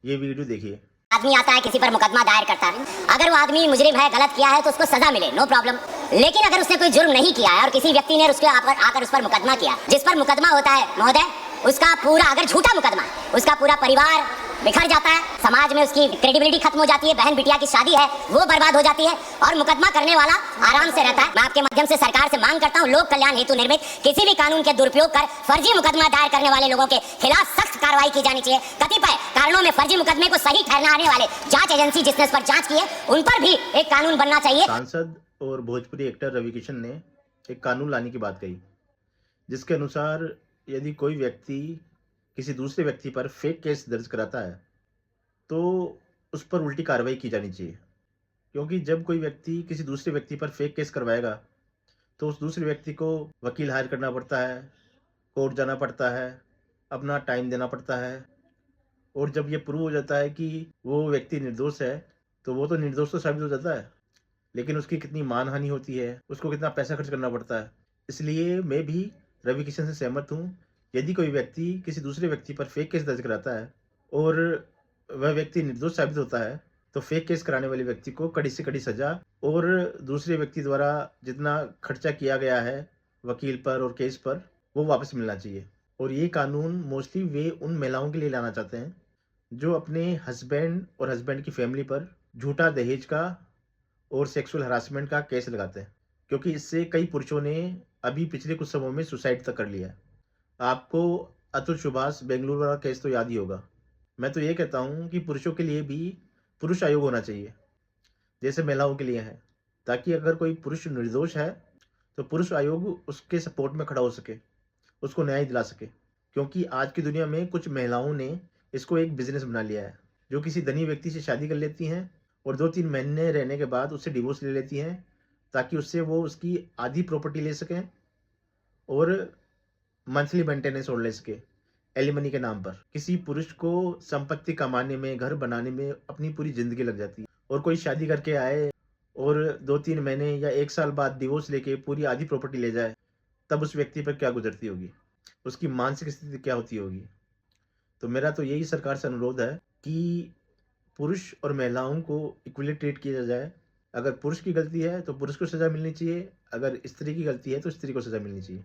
ये वीडियो देखिए। आदमी आता है किसी पर मुकदमा दायर करता है, अगर वो आदमी मुजरिम है, गलत किया है तो उसको सजा मिले, नो प्रॉब्लम। लेकिन अगर उसने कोई जुर्म नहीं किया है और किसी व्यक्ति ने उसके आकर उस पर मुकदमा किया, जिस पर मुकदमा होता है महोदय, उसका पूरा, अगर झूठा मुकदमा है, उसका पूरा परिवार बिखर जाता है, समाज में उसकी क्रेडिबिलिटी खत्म हो जाती है, बहन बिटिया की शादी है वो बर्बाद हो जाती है और मुकदमा करने वाला आराम से रहता है। मैं आपके माध्यम से सरकार से मांग करता हूं, लोक कल्याण हेतु निर्मित किसी भी कानून के दुरुपयोग कर फर्जी मुकदमा दायर करने वाले लोगों के खिलाफ सख्त कार्रवाई की जानी चाहिए। कतिपय कारणों में फर्जी मुकदमे को सही ठहराने वाले जांच एजेंसी जिसने इस पर जांच की है, उन पर भी एक कानून बनना चाहिए। सांसद और भोजपुरी एक्टर रवि किशन ने एक कानून लाने की बात कही, जिसके अनुसार यदि कोई व्यक्ति किसी दूसरे व्यक्ति पर फेक केस दर्ज कराता है तो उस पर उल्टी कार्रवाई की जानी चाहिए। क्योंकि जब कोई व्यक्ति किसी दूसरे व्यक्ति पर फेक केस करवाएगा तो उस दूसरे व्यक्ति को वकील हायर करना पड़ता है, कोर्ट जाना पड़ता है, अपना टाइम देना पड़ता है। और जब ये प्रूव हो जाता है कि वो व्यक्ति निर्दोष है तो वो तो निर्दोष तो साबित हो जाता है, लेकिन उसकी कितनी मानहानि होती है, उसको कितना पैसा खर्च करना पड़ता है। इसलिए मैं भी रवि किशन से सहमत हूँ। यदि कोई व्यक्ति किसी दूसरे व्यक्ति पर फेक केस दर्ज कराता है और वह व्यक्ति निर्दोष साबित होता है तो फेक केस कराने वाले व्यक्ति को कड़ी से कड़ी सजा और दूसरे व्यक्ति द्वारा जितना खर्चा किया गया है वकील पर और केस पर वो वापस मिलना चाहिए। और ये कानून मोस्टली वे उन महिलाओं के लिए लाना चाहते हैं जो अपने हस्बैंड और हस्बैंड की फैमिली पर झूठा दहेज का और सेक्सुअल हरासमेंट का केस लगाते हैं, क्योंकि इससे कई पुरुषों ने अभी पिछले कुछ समय में सुसाइड तक कर लिया है। आपको अतुल सुभाष बेंगलुरु वाला केस तो याद ही होगा। मैं तो ये कहता हूँ कि पुरुषों के लिए भी पुरुष आयोग होना चाहिए, जैसे महिलाओं के लिए है, ताकि अगर कोई पुरुष निर्दोष है तो पुरुष आयोग उसके सपोर्ट में खड़ा हो सके, उसको न्याय दिला सके। क्योंकि आज की दुनिया में कुछ महिलाओं ने इसको एक बिजनेस बना लिया है, जो किसी धनी व्यक्ति से शादी कर लेती हैं और 2-3 महीने रहने के बाद उससे डिवोर्स ले लेती हैं, ताकि उससे वो उसकी आधी प्रॉपर्टी ले सकें और मंथली मेंटेनेंस और ले सके एलिमनी के नाम पर। किसी पुरुष को संपत्ति कमाने में, घर बनाने में अपनी पूरी जिंदगी लग जाती है, और कोई शादी करके आए और 2-3 महीने या 1 साल बाद डिवोर्स लेके पूरी आधी प्रॉपर्टी ले जाए, तब उस व्यक्ति पर क्या गुजरती होगी, उसकी मानसिक स्थिति क्या होती होगी। तो मेरा तो यही सरकार से अनुरोध है कि पुरुष और महिलाओं को इक्वली ट्रीट किया जाए। अगर पुरुष की गलती है तो पुरुष को सजा मिलनी चाहिए, अगर स्त्री की गलती है तो स्त्री को सजा मिलनी चाहिए।